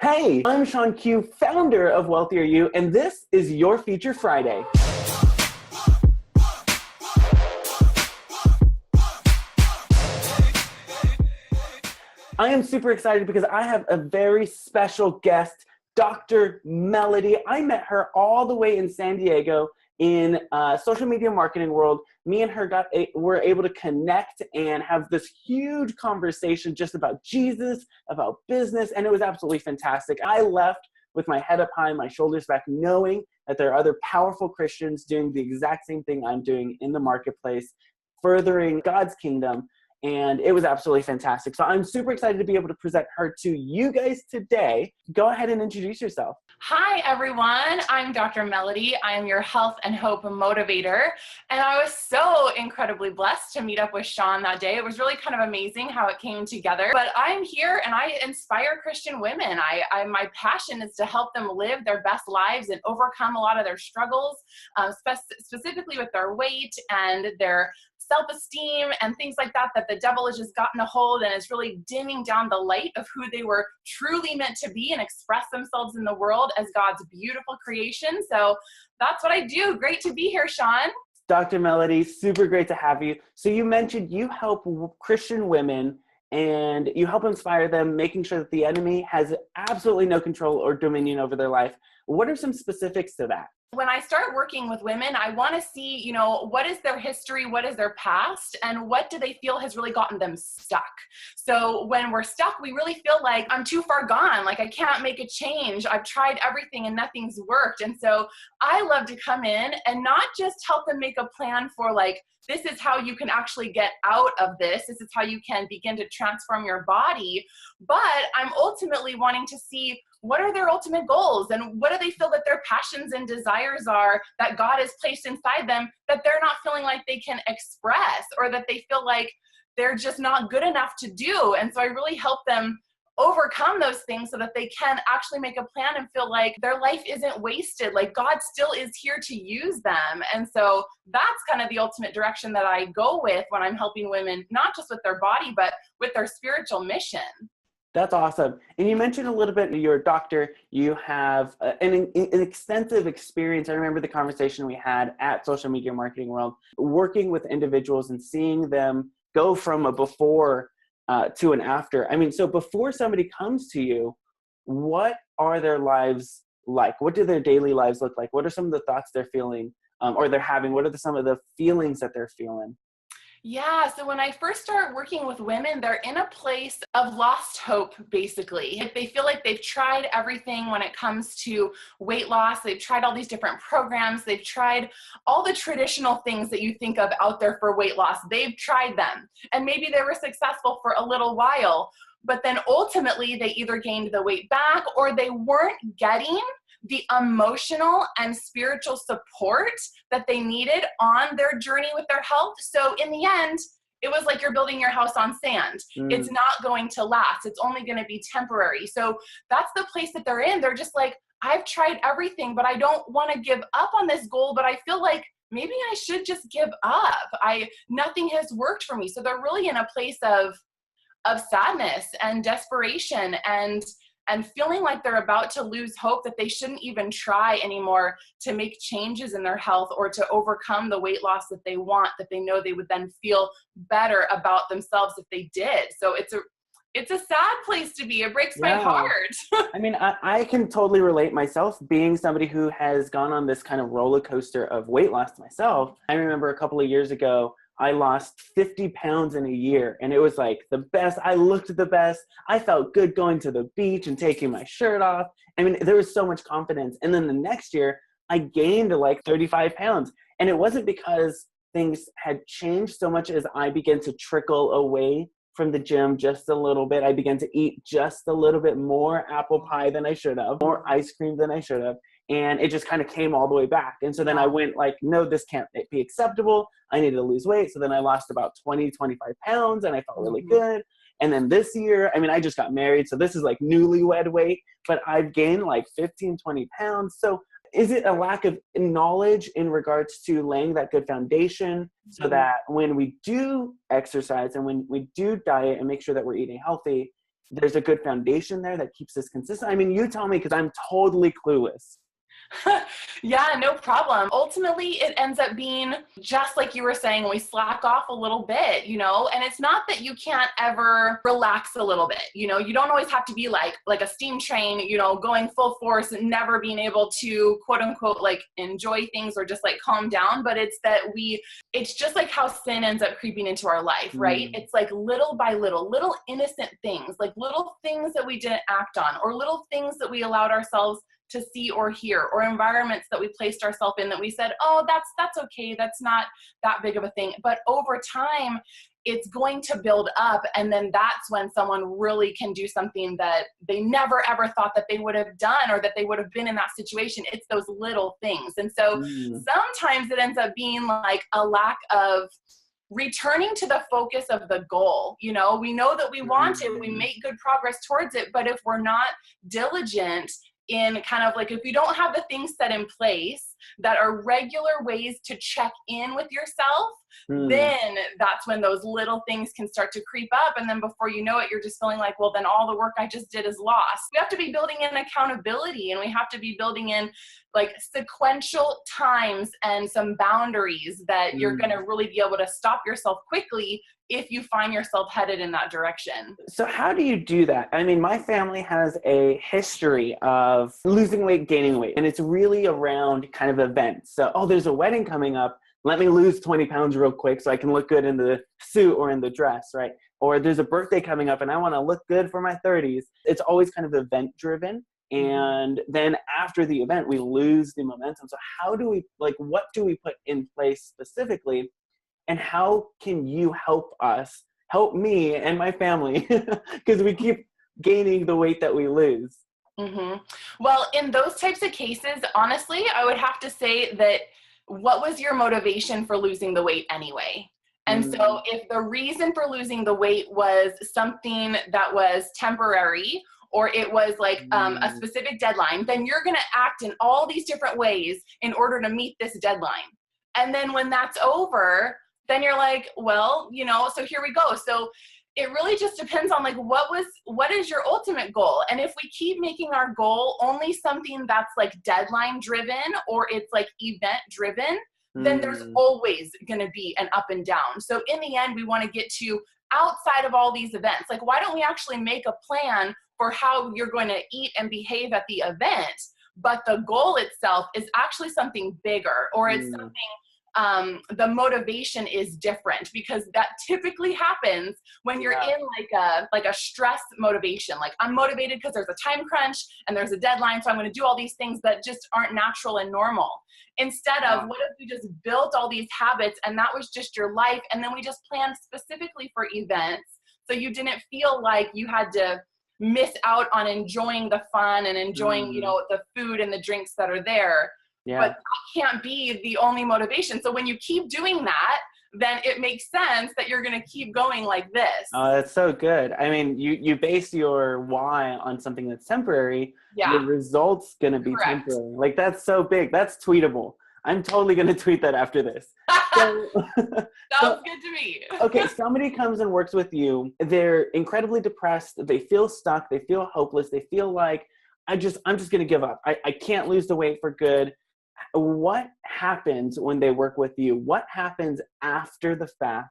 Hey, I'm Sean Q, founder of WealthierU, and this is your Feature Friday. I am super excited because I have a very special guest, Dr. Melody. I met her all the way in San Diego in social media marketing world. Me and her were able to connect and have this huge conversation just about Jesus, about business, and it was absolutely fantastic. I left with my head up high, my shoulders back, knowing that there are other powerful Christians doing the exact same thing I'm doing in the marketplace, furthering God's kingdom. And it was absolutely fantastic. So I'm super excited to be able to present her to you guys today. Go ahead and introduce yourself. Hi, everyone. I'm Dr. Melody. I am your health and hope motivator. And I was so incredibly blessed to meet up with Sean that day. It was really kind of amazing how it came together. But I'm here and I inspire Christian women. My passion is to help them live their best lives and overcome a lot of their struggles, specifically with their weight and their self-esteem and things like that the devil has just gotten a hold and is really dimming down the light of who they were truly meant to be and express themselves in the world as God's beautiful creation. So that's what I do. Great to be here, Sean. Dr. Melody, super great to have you. So you mentioned you help Christian women and you help inspire them, making sure that the enemy has absolutely no control or dominion over their life. What are some specifics to that? When I start working with women, I want to see, what is their history, what is their past, and what do they feel has really gotten them stuck. So when we're stuck, we really feel like I'm too far gone, like I can't make a change. I've tried everything and nothing's worked. And so I love to come in and not just help them make a plan for like, this is how you can actually get out of this. This is how you can begin to transform your body. But I'm ultimately wanting to see what are their ultimate goals and what do they feel that their passions and desires are that God has placed inside them that they're not feeling like they can express or that they feel like they're just not good enough to do. And so I really help them overcome those things so that they can actually make a plan and feel like their life isn't wasted, like God still is here to use them. And so that's kind of the ultimate direction that I go with when I'm helping women, not just with their body, but with their spiritual mission. That's awesome. And you mentioned a little bit, you're a doctor, you have an extensive experience. I remember the conversation we had at Social Media Marketing World, working with individuals and seeing them go from a before to an after. I mean, so before somebody comes to you, what are their lives like? What do their daily lives look like? What are some of the thoughts they're feeling or they're having? What are some of the feelings that they're feeling? Yeah, so when I first start working with women, they're in a place of lost hope, basically. If they feel like they've tried everything when it comes to weight loss, they've tried all these different programs, they've tried all the traditional things that you think of out there for weight loss, they've tried them. And maybe they were successful for a little while, but then ultimately they either gained the weight back or they weren't getting the emotional and spiritual support that they needed on their journey with their health. So in the end, it was like you're building your house on sand. It's not going to last. It's only going to be temporary. So that's the place that they're in. They're just like, I've tried everything, but I don't want to give up on this goal, but I feel like maybe I should just give up. Nothing has worked for me. So they're really in a place of sadness and desperation and feeling like they're about to lose hope, that they shouldn't even try anymore to make changes in their health or to overcome the weight loss that they want, that they know they would then feel better about themselves if they did. So it's a sad place to be. It breaks my heart. I mean, I can totally relate myself, being somebody who has gone on this kind of roller coaster of weight loss myself. I remember a couple of years ago, I lost 50 pounds in a year, and it was like the best. I looked the best. I felt good going to the beach and taking my shirt off. I mean, there was so much confidence. And then the next year, I gained like 35 pounds. And it wasn't because things had changed so much as I began to trickle away from the gym just a little bit. I began to eat just a little bit more apple pie than I should have, more ice cream than I should have. And it just kind of came all the way back. And so then I went like, no, this can't be acceptable. I need to lose weight. So then I lost about 20, 25 pounds and I felt really good. And then this year, I mean, I just got married. So this is like newlywed weight, but I've gained like 15, 20 pounds. So is it a lack of knowledge in regards to laying that good foundation so that when we do exercise and when we do diet and make sure that we're eating healthy, there's a good foundation there that keeps this consistent? I mean, you tell me, because I'm totally clueless. Yeah, no problem. Ultimately, it ends up being just like you were saying, we slack off a little bit, and it's not that you can't ever relax a little bit. You don't always have to be like a steam train, going full force and never being able to quote unquote, like enjoy things or just like calm down. But it's that it's just like how sin ends up creeping into our life, right? It's like little by little innocent things, like little things that we didn't act on, or little things that we allowed ourselves to see or hear, or environments that we placed ourselves in that we said, oh, that's okay, that's not that big of a thing. But over time, it's going to build up, and then that's when someone really can do something that they never ever thought that they would have done, or that they would have been in that situation. It's those little things. And so sometimes it ends up being like a lack of returning to the focus of the goal. We know that we want it, we make good progress towards it, but if we're not diligent in kind of like, if you don't have the things set in place that are regular ways to check in with yourself, then that's when those little things can start to creep up. And then before you know it, you're just feeling like, well, then all the work I just did is lost. We have to be building in accountability, and we have to be building in like sequential times and some boundaries that you're going to really be able to stop yourself quickly if you find yourself headed in that direction. So how do you do that? I mean, my family has a history of losing weight, gaining weight, and it's really around kind of events. So, oh, there's a wedding coming up. Let me lose 20 pounds real quick so I can look good in the suit or in the dress, right? Or there's a birthday coming up and I want to look good for my 30s. It's always kind of event driven. And then after the event, we lose the momentum. So how do we, what do we put in place specifically? And how can you help me and my family? Because we keep gaining the weight that we lose. Well, in those types of cases, honestly, I would have to say that what was your motivation for losing the weight anyway? And so if the reason for losing the weight was something that was temporary, or it was like a specific deadline, then you're going to act in all these different ways in order to meet this deadline. And then when that's over, then you're like, well, so here we go. So it really just depends on like, what is your ultimate goal? And if we keep making our goal only something that's like deadline driven, or it's like event driven, then there's always going to be an up and down. So in the end, we want to get to outside of all these events. Like, why don't we actually make a plan for how you're going to eat and behave at the event? But the goal itself is actually something bigger, or it's something, the motivation is different, because that typically happens when you're in like a stress motivation. Like, I'm motivated because there's a time crunch and there's a deadline, so I'm going to do all these things that just aren't natural and normal. Instead of, what if we just built all these habits and that was just your life, and then we just planned specifically for events, so you didn't feel like you had to miss out on enjoying the fun and enjoying, the food and the drinks that are there. But that can't be the only motivation. So when you keep doing that, then it makes sense that you're going to keep going like this. Oh, that's so good. I mean, you base your why on something that's temporary. The result's going to be temporary. Like, that's so big. That's tweetable. I'm totally going to tweet that after this. So, Sounds good to me. Okay, somebody comes and works with you. They're incredibly depressed. They feel stuck. They feel hopeless. They feel like, I'm just going to give up. I can't lose the weight for good. What happens when they work with you? What happens after the fact?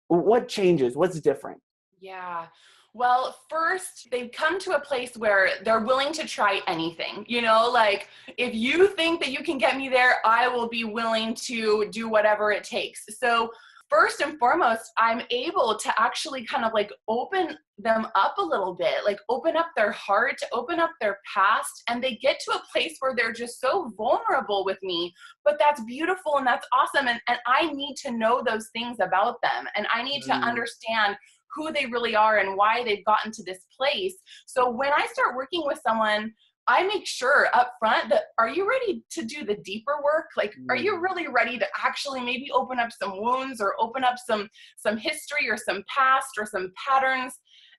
What changes? What's different? Yeah. Well, first, they've come to a place where they're willing to try anything. Like, if you think that you can get me there, I will be willing to do whatever it takes. So first and foremost, I'm able to actually kind of like open them up a little bit, like open up their heart, open up their past, and they get to a place where they're just so vulnerable with me. But that's beautiful and that's awesome. And I need to know those things about them. And I need to understand who they really are and why they've gotten to this place. So when I start working with someone, I make sure up front that, are you ready to do the deeper work? Like, are you really ready to actually maybe open up some wounds, or open up some history or some past or some patterns?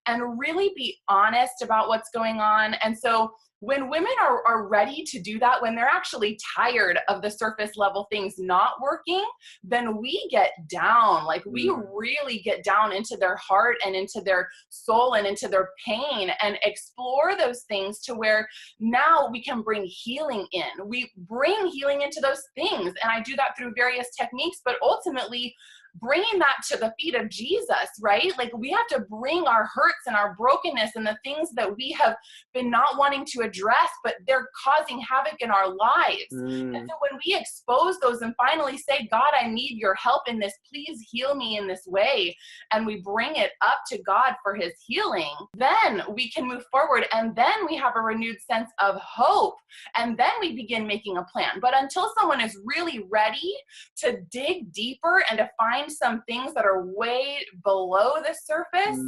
and really be honest about what's going on. And so when women are ready to do that, when they're actually tired of the surface level things not working, then we get down. Like we really get down into their heart and into their soul and into their pain and explore those things to where now we can bring healing in. We bring healing into those things. And I do that through various techniques, but ultimately bringing that to the feet of Jesus, right? Like we have to bring our hurts and our brokenness and the things that we have been not wanting to address, but they're causing havoc in our lives. And so when we expose those and finally say, God, I need your help in this, please heal me in this way, and we bring it up to God for his healing, then we can move forward. And then we have a renewed sense of hope. And then we begin making a plan. But until someone is really ready to dig deeper and to find some things that are way below the surface,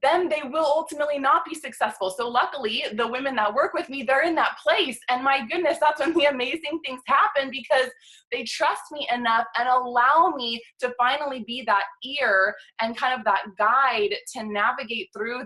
then they will ultimately not be successful. So luckily, the women that work with me, they're in that place. And my goodness, that's when the amazing things happen, because they trust me enough and allow me to finally be that ear and kind of that guide to navigate through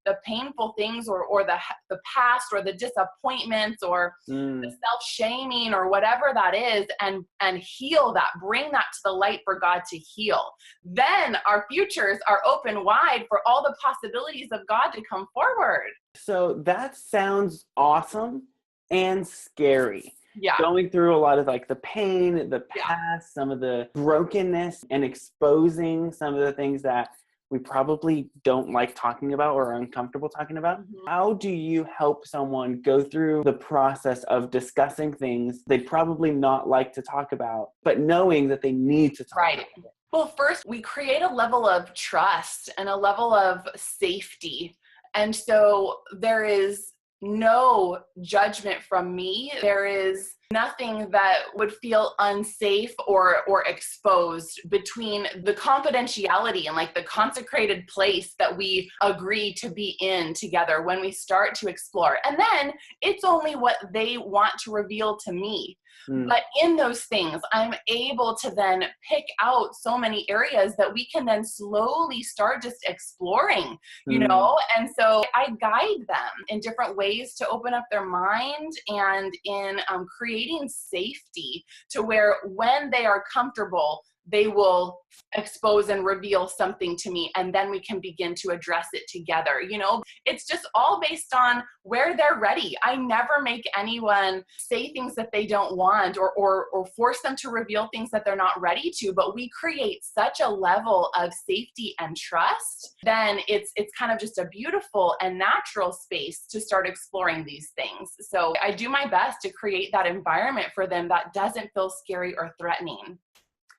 the painful things or the past or the disappointments or the self-shaming or whatever that is, and heal that, bring that to the light for God to heal. Then our futures are open wide for all the possibilities of God to come forward. So that sounds awesome and scary. Yeah. Going through a lot of like the pain, the past, some of the brokenness, and exposing some of the things that we probably don't like talking about or are uncomfortable talking about. How do you help someone go through the process of discussing things they'd probably not like to talk about, but knowing that they need to talk about it? Well, first, we create a level of trust and a level of safety. And so there is no judgment from me. There is nothing that would feel unsafe or exposed between the confidentiality and like the consecrated place that we agree to be in together when we start to explore. And then it's only what they want to reveal to me. But in those things, I'm able to then pick out so many areas that we can then slowly start just exploring, you know? And so I guide them in different ways to open up their mind and in creating safety to where when they are comfortable, they will expose and reveal something to me, and then we can begin to address it together. You know, it's just all based on where they're ready. I never make anyone say things that they don't want or force them to reveal things that they're not ready to, but we create such a level of safety and trust, then it's kind of just a beautiful and natural space to start exploring these things. So I do my best to create that environment for them that doesn't feel scary or threatening.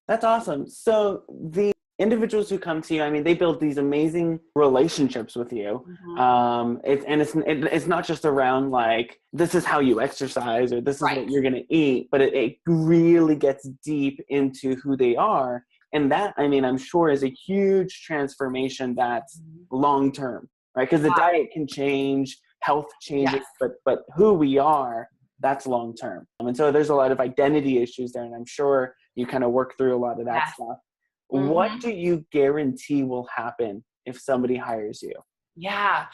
That's awesome. So the individuals who come to you, I mean, they build these amazing relationships with you. It's not just around like, this is how you exercise or this is what you're going to eat, but it really gets deep into who they are. And that, I mean, I'm sure is a huge transformation that's long-term, right? Because the diet can change, health changes, but who we are, that's long-term. And so there's a lot of identity issues there, and I'm sure you kind of work through a lot of that stuff. What do you guarantee will happen if somebody hires you? Yeah.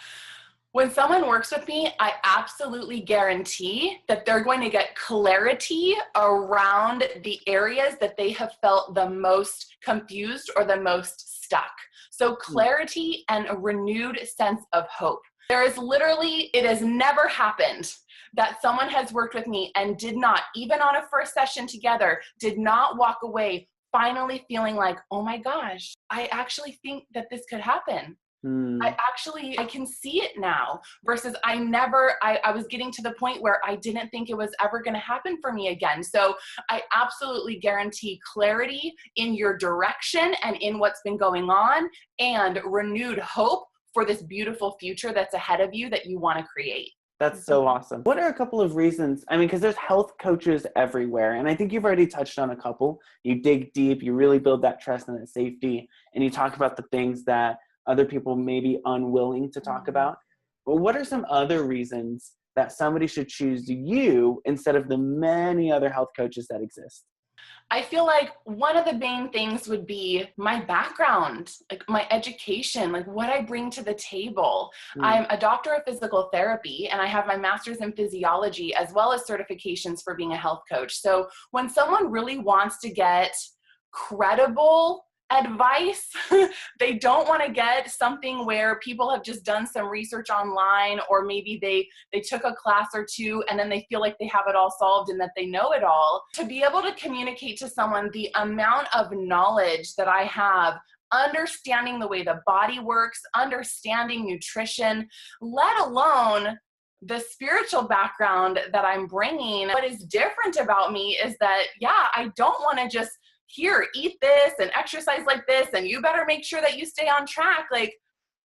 When someone works with me, I absolutely guarantee that they're going to get clarity around the areas that they have felt the most confused or the most stuck. So clarity and a renewed sense of hope. There is literally, it has never happened that someone has worked with me and did not, even on a first session together, did not walk away finally feeling like, oh my gosh, I actually think that this could happen. I can see it now, versus I was getting to the point where I didn't think it was ever going to happen for me again. So I absolutely guarantee clarity in your direction and in what's been going on, and renewed hope for this beautiful future that's ahead of you that you want to create. That's so awesome. What are a couple of reasons? I mean, because there's health coaches everywhere, and I think you've already touched on a couple. You dig deep, you really build that trust and that safety, and you talk about the things that other people may be unwilling to talk about. But what are some other reasons that somebody should choose you instead of the many other health coaches that exist? I feel like one of the main things would be my background, like my education, like what I bring to the table. Mm. I'm a doctor of physical therapy and I have my master's in physiology as well as certifications for being a health coach. So when someone really wants to get credible advice, they don't want to get something where people have just done some research online, or maybe they took a class or two and then they feel like they have it all solved and that they know it all. To be able to communicate to someone the amount of knowledge that I have, understanding the way the body works, understanding nutrition, let alone the spiritual background that I'm bringing. What is different about me is that, yeah, I don't want to just here, eat this and exercise like this, and you better make sure that you stay on track. Like,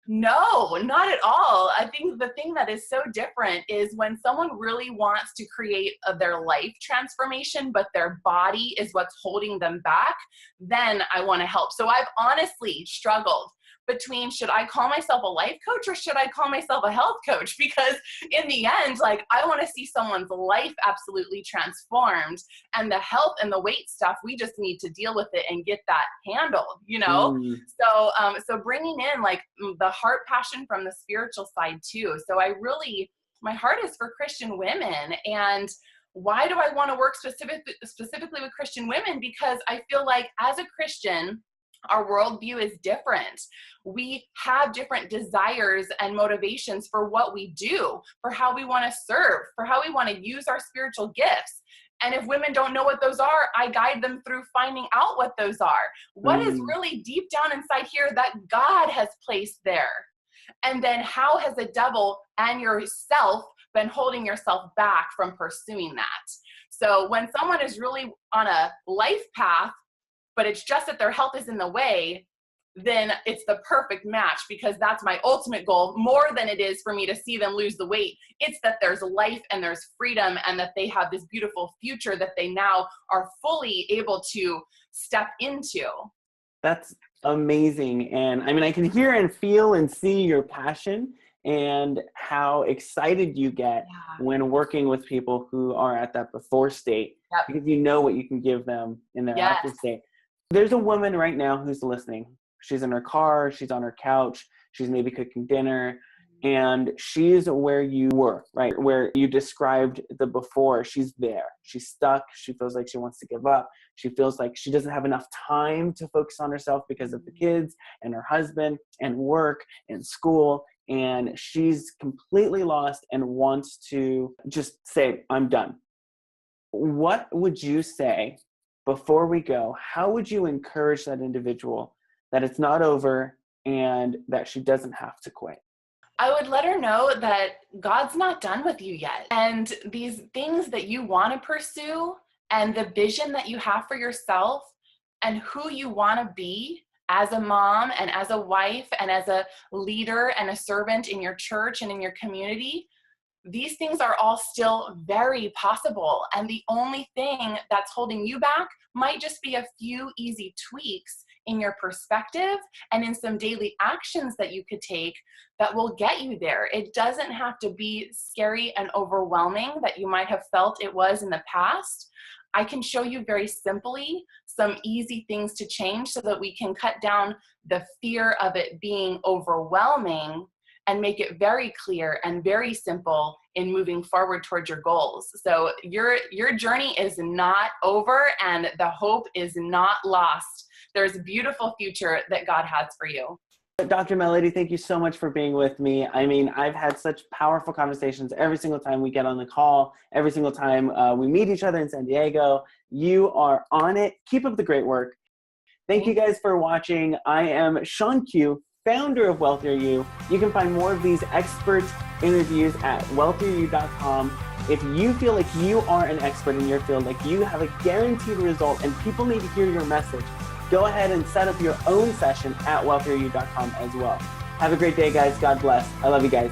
no, not at all. I think the thing that is so different is when someone really wants to create their life transformation, but their body is what's holding them back, then I want to help. So I've honestly struggled between, should I call myself a life coach or should I call myself a health coach? Because in the end, like, I want to see someone's life absolutely transformed, and the health and the weight stuff, we just need to deal with it and get that handled, you know? Mm. So bringing in like the heart passion from the spiritual side too. So my heart is for Christian women. And why do I want to work specifically with Christian women? Because I feel like as a Christian, our worldview is different. We have different desires and motivations for what we do, for how we want to serve, for how we want to use our spiritual gifts. And if women don't know what those are, I guide them through finding out what those are. What is really deep down inside here that God has placed there? And then how has the devil and yourself been holding yourself back from pursuing that? So when someone is really on a life path, but it's just that their health is in the way, then it's the perfect match, because that's my ultimate goal more than it is for me to see them lose the weight. It's that there's life and there's freedom and that they have this beautiful future that they now are fully able to step into. That's amazing. And I mean, I can hear and feel and see your passion and how excited you get when working with people who are at that before state, because you know what you can give them in their after state. There's a woman right now who's listening. She's in her car, she's on her couch, she's maybe cooking dinner, and she's where you were, right? Where you described the before. She's there. She's stuck. She feels like she wants to give up. She feels like she doesn't have enough time to focus on herself because of the kids and her husband and work and school. And she's completely lost and wants to just say, I'm done. What would you say before we go? How would you encourage that individual that it's not over and that she doesn't have to quit? I would let her know that God's not done with you yet. And these things that you want to pursue and the vision that you have for yourself and who you want to be as a mom and as a wife and as a leader and a servant in your church and in your community, these things are all still very possible. And the only thing that's holding you back might just be a few easy tweaks in your perspective and in some daily actions that you could take that will get you there. It doesn't have to be scary and overwhelming that you might have felt it was in the past. I can show you very simply some easy things to change so that we can cut down the fear of it being overwhelming and make it very clear and very simple in moving forward towards your goals. So your journey is not over and the hope is not lost. There's a beautiful future that God has for you. Dr. Melody, thank you so much for being with me. I mean, I've had such powerful conversations every single time we get on the call, every single time we meet each other in San Diego. You are on it. Keep up the great work. Thank you guys for watching. I am Sean Q, founder of WealthierU. You can find more of these expert interviews at WealthierU.com. If you feel like you are an expert in your field, like you have a guaranteed result and people need to hear your message, go ahead and set up your own session at WealthierU.com as well. Have a great day, guys. God bless. I love you guys.